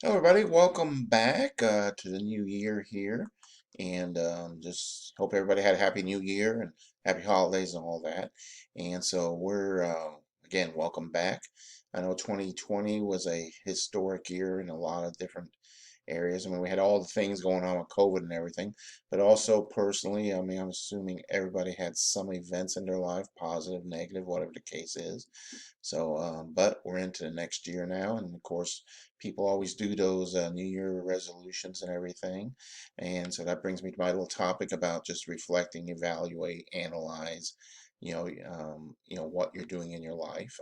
Hello, everybody. Welcome back to the new year here. And just hope everybody had a happy new year and happy holidays and all that. And so again, welcome back. I know 2020 was a historic year in a lot of different areas. I mean, we had all the things going on with COVID and everything, but also personally, I mean, I'm assuming everybody had some events in their life, positive, negative, whatever the case is. So, but we're into the next year now, and of course, people always do those New Year resolutions and everything. And so that brings me to my little topic about just reflecting, evaluate, analyze, what you're doing in your life,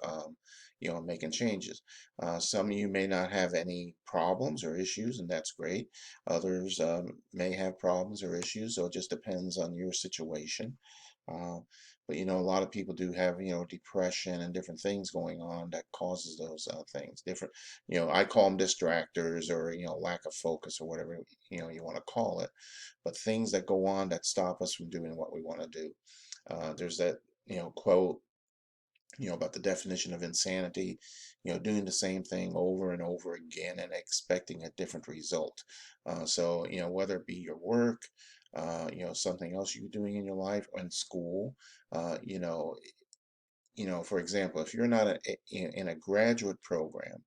making changes. Some of you may not have any problems or issues, and that's great. Others may have problems or issues, so it just depends on your situation. Uh, but a lot of people do have, depression and different things going on that causes those things. Different, I call them distractors or, lack of focus or whatever, you want to call it. But things that go on that stop us from doing what we want to do. There's that, quote, about the definition of insanity, doing the same thing over and over again and expecting a different result. So, whether it be your work, something else you're doing in your life or in school, uh, you know, for example, if you're not in a graduate program,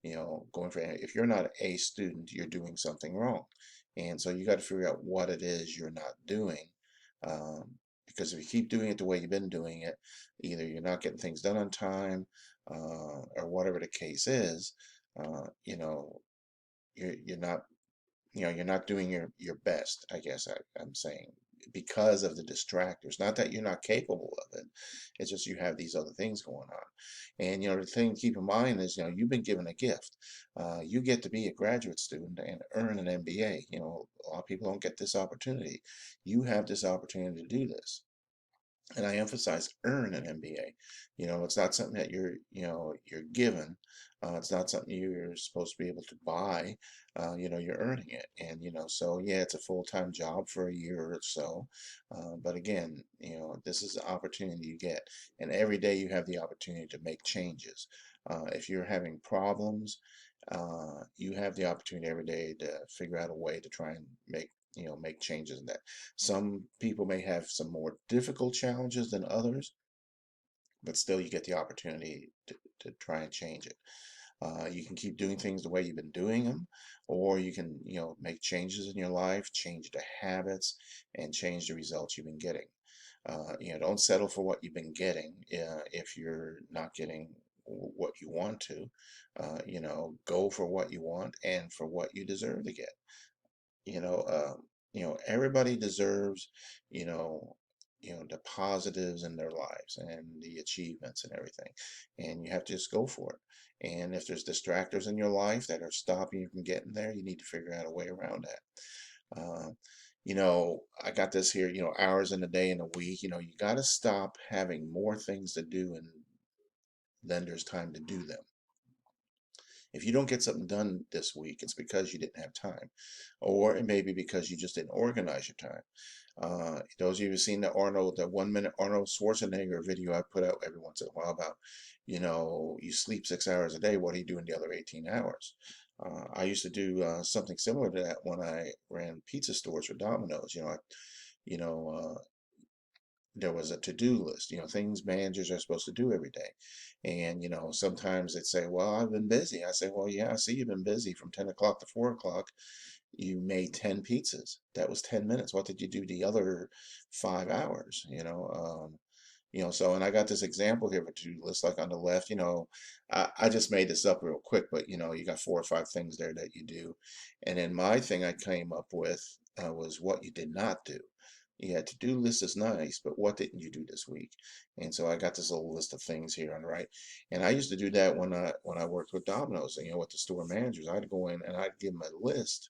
if you're not an A student, you're doing something wrong. And so you got to figure out what it is you're not doing. Um, because if you keep doing it the way you've been doing it, either you're not getting things done on time, or whatever the case is, you know, you're not you're not doing your best, I guess I'm saying, because of the distractors. Not that you're not capable of it. It's just you have these other things going on. And the thing to keep in mind is, you've been given a gift. You get to be a graduate student and earn an MBA. A lot of people don't get this opportunity. You have this opportunity to do this, and I emphasize earn an MBA. It's not something that you're given. It's not something you're supposed to be able to buy. You're earning it, and so yeah, it's a full-time job for a year or so. But again, this is the opportunity you get, and every day you have the opportunity to make changes. If you're having problems, you have the opportunity every day to figure out a way to try and make changes in that. Some people may have some more difficult challenges than others, but still you get the opportunity to try and change it. You can keep doing things the way you've been doing them, or you can, make changes in your life, change the habits, and change the results you've been getting. Don't settle for what you've been getting if you're not getting what you want to. Go for what you want and for what you deserve to get. Everybody deserves, you know, the positives in their lives and the achievements and everything. And you have to just go for it. And if there's distractors in your life that are stopping you from getting there, you need to figure out a way around that. I got this here, hours in a day in a week. You got to stop having more things to do and then there's time to do them. If you don't get something done this week, it's because you didn't have time, or it may be because you just didn't organize your time. Those of you who've seen the 1 minute Arnold Schwarzenegger video I put out every once in a while about, you sleep 6 hours a day. What do you do in the other 18 hours? I used to do something similar to that when I ran pizza stores for Domino's. You know, uh, there was a to-do list, things managers are supposed to do every day. And, sometimes they'd say, well, I've been busy. I say, well, yeah, I see you've been busy from 10 o'clock to 4 o'clock. You made 10 pizzas. That was 10 minutes. What did you do the other 5 hours? So, and I got this example here of a to-do list, like on the left, I just made this up real quick, but, you got 4 or 5 things there that you do. And then my thing I came up with was what you did not do. Yeah, to-do list is nice, but what didn't you do this week? And so I got this little list of things here on the right. And I used to do that when I worked with Domino's, with the store managers. I'd go in and I'd give them a list,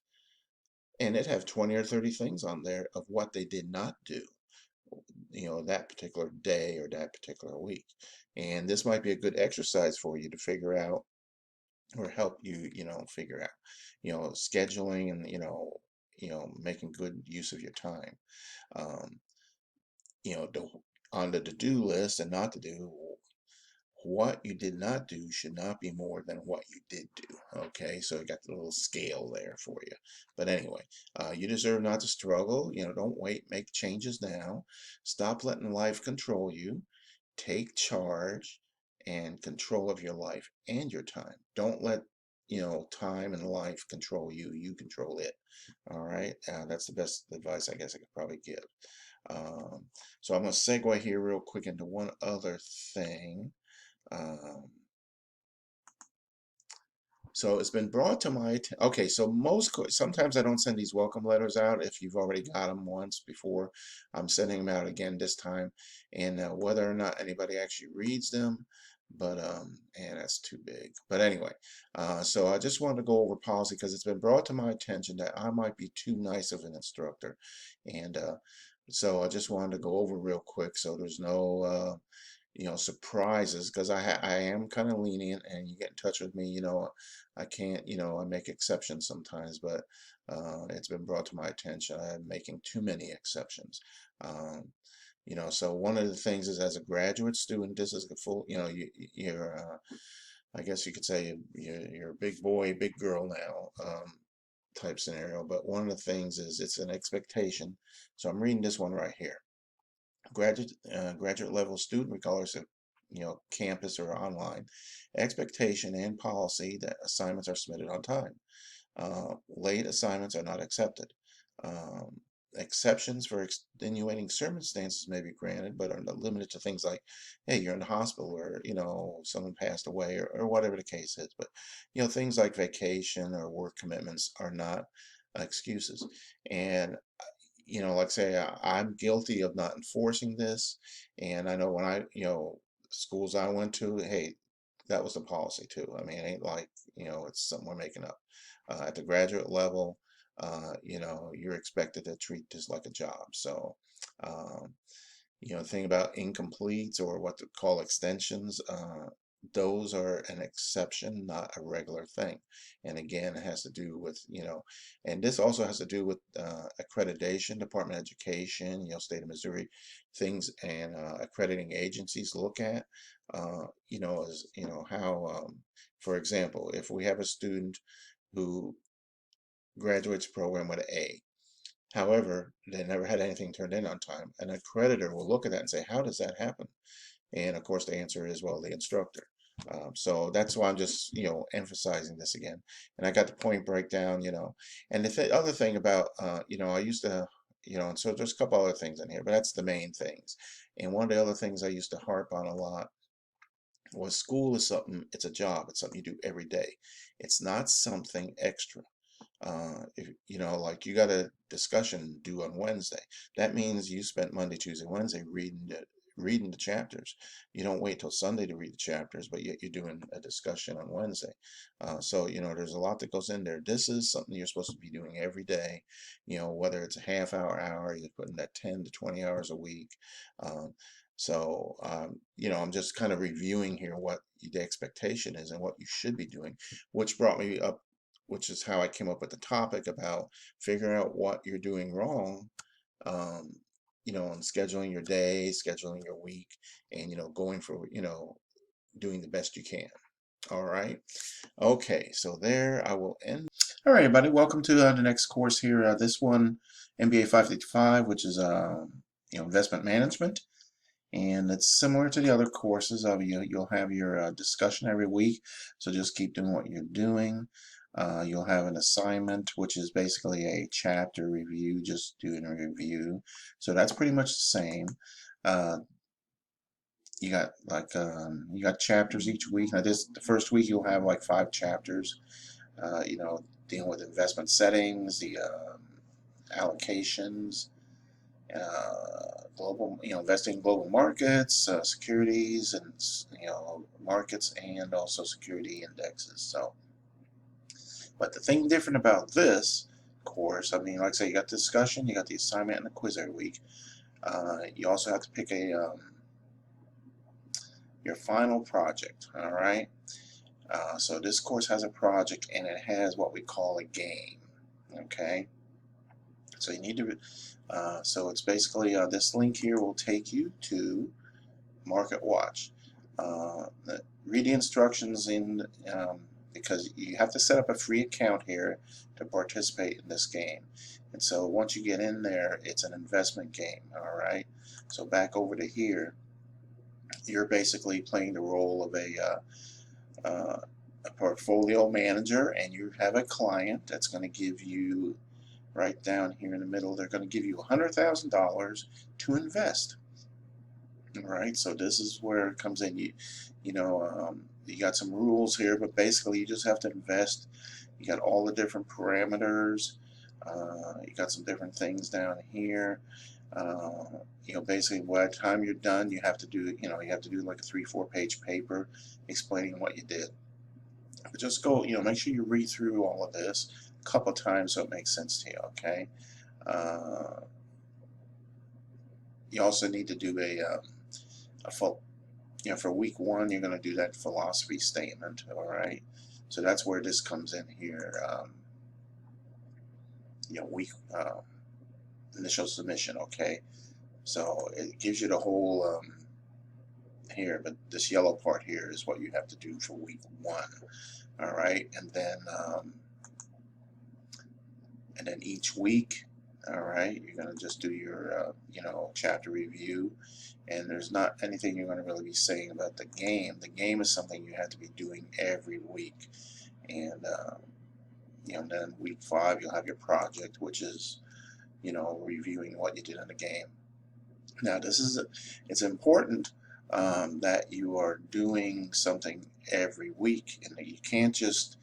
and it'd have 20 or 30 things on there of what they did not do, that particular day or that particular week. And this might be a good exercise for you to figure out or help you, figure out, scheduling and, making good use of your time. Um, you know, the, on the to-do list and not to do, What you did not do should not be more than what you did do. Okay, so you got the little scale there for you. But anyway, you deserve not to struggle. Don't wait, make changes now. Stop letting life control you. Take charge and control of your life and your time. Don't let time and life control you. You control it. All right, that's the best advice I guess I could probably give. Um, so I'm going to segue here real quick into one other thing. Um, so it's been brought to my attention. Okay, so sometimes I don't send these welcome letters out if you've already got them once before. I'm sending them out again this time, and whether or not anybody actually reads them, but and that's too big. But anyway, so I just wanted to go over policy because it's been brought to my attention that I might be too nice of an instructor, and so I just wanted to go over real quick so there's no surprises because I am kind of lenient and you get in touch with me, I can't, I make exceptions sometimes, but it's been brought to my attention I'm making too many exceptions. Um, so one of the things is as a graduate student, this is the full, you're, I guess you could say you're a big boy, big girl now, type scenario. But one of the things is it's an expectation. So I'm reading this one right here. Graduate level student, regardless of campus or online, expectation and policy that assignments are submitted on time. Late assignments are not accepted. Um, Exceptions for extenuating circumstances may be granted, but are not limited to things like, hey, you're in the hospital, or someone passed away, or whatever the case is. But things like vacation or work commitments are not excuses. And like I say, I'm guilty of not enforcing this. And I know when schools I went to, hey, that was the policy too. I mean, it ain't like, it's something we're making up. At the graduate level, you're expected to treat this like a job. So, um, the thing about incompletes or what to call extensions, those are an exception, not a regular thing. And again, it has to do with, and this also has to do with accreditation, Department of Education, state of Missouri, things and accrediting agencies look at, is, how, for example, if we have a student who graduates program with an A, however, they never had anything turned in on time. An accreditor will look at that and say, how does that happen? And of course, the answer is, well, the instructor. So that's why I'm just, emphasizing this again. And I got the point breakdown, And the other thing about, I used to, and so there's a couple other things in here, but that's the main things. And one of the other things I used to harp on a lot was school is something, it's a job, it's something you do every day. It's not something extra. If like you got a discussion due on Wednesday, that means you spent Monday, Tuesday, Wednesday reading the chapters. You don't wait till Sunday to read the chapters, but yet you're doing a discussion on Wednesday. So there's a lot that goes in there. This is something you're supposed to be doing every day. Whether it's a half hour, you're putting that 10 to 20 hours a week. Um, I'm just kind of reviewing here what the expectation is and what you should be doing, which brought me up, which is how I came up with the topic about figuring out what you're doing wrong, um, and scheduling your day, scheduling your week, and, going for, doing the best you can. All right. Okay. So there I will end. All right, everybody. Welcome to the next course here. This one, MBA555, which is, investment management. And it's similar to the other courses. You'll have your discussion every week, so just keep doing what you're doing. You'll have an assignment, which is basically a chapter review, just doing a review. So that's pretty much the same. You got you got chapters each week. Now the first week you'll have like 5 chapters. Dealing with investment settings, the allocations, global, investing in global markets, securities, and markets, and also security indexes. So, but the thing different about this course, I mean, like I say, you got the discussion, you got the assignment, and the quiz every week. You also have to pick your final project. All right. So this course has a project, and it has what we call a game. Okay. So you need to. So it's basically this link here will take you to Market Watch. Read the instructions in because you have to set up a free account here to participate in this game. And so once you get in there, it's an investment game. All right. So back over to here, you're basically playing the role of a portfolio manager, and you have a client that's going to give you, right down here in the middle, they're going to give you $100,000 to invest. All right, so this is where it comes in. You got some rules here, but basically you just have to invest. You got all the different parameters. You got some different things down here. Basically, by the time you're done, you have to do, you have to do like a 3-4 page paper explaining what you did. But just go, make sure you read through all of this a couple times so it makes sense to you. Okay. Uh, you also need to do a full, for week 1, you're going to do that philosophy statement. All right. So that's where this comes in here. Week initial submission. Okay. So it gives you the whole here, but this yellow part here is what you have to do for week 1. All right, and then each week, all right, you're gonna just do your chapter review, and there's not anything you're gonna really be saying about the game. The game is something you have to be doing every week, and then week 5 you'll have your project, which is reviewing what you did in the game. Now it's important that you are doing something every week, and that you can't just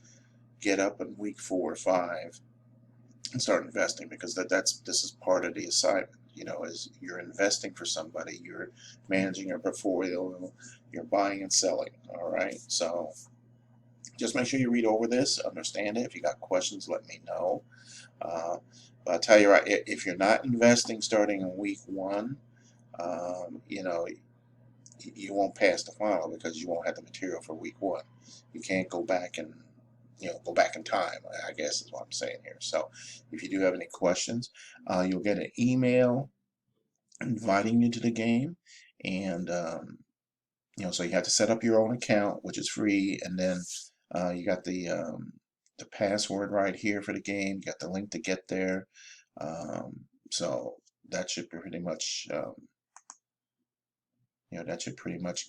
get up in week 4 or 5 and start investing, because this is part of the assignment. Is you're investing for somebody, you're managing your portfolio, you're buying and selling. All right, so just make sure you read over this, understand it. If you got questions, let me know. But I'll tell you right, if you're not investing starting in week 1, you won't pass the final, because you won't have the material for week 1. You can't go back and go back in time, I guess is what I'm saying here. So if you do have any questions, you'll get an email inviting you to the game, and so you have to set up your own account, which is free, and then you got the password right here for the game. You got the link to get there. So that should pretty much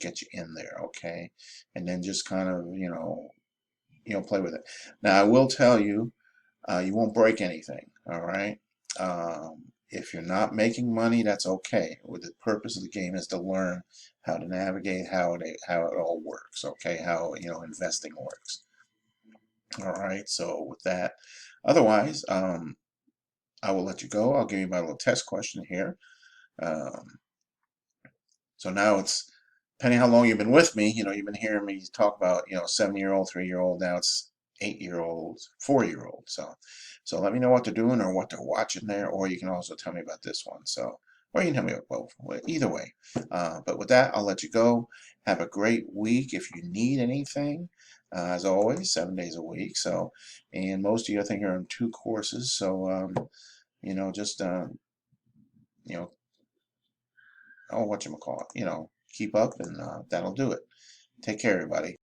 get you in there. Okay, and then just kind of play with it. Now I will tell you, you won't break anything. All right. If you're not making money, that's okay. The purpose of the game is to learn how to navigate how it all works. Okay, how investing works. All right. So with that, otherwise, I will let you go. I'll give you my little test question here. Um, So now it's, depending how long you've been with me, you've been hearing me talk about, 7-year-old, 3-year-old. Now it's 8-year-old, 4-year-old. So let me know what they're doing or what they're watching there, or you can also tell me about this one. So, or you can tell me about both. Either way. But with that, I'll let you go. Have a great week. If you need anything, as always, 7 days a week. So, and most of you, I think, are in 2 courses. So, just, oh, whatchamacallit, keep up, and that'll do it. Take care, everybody.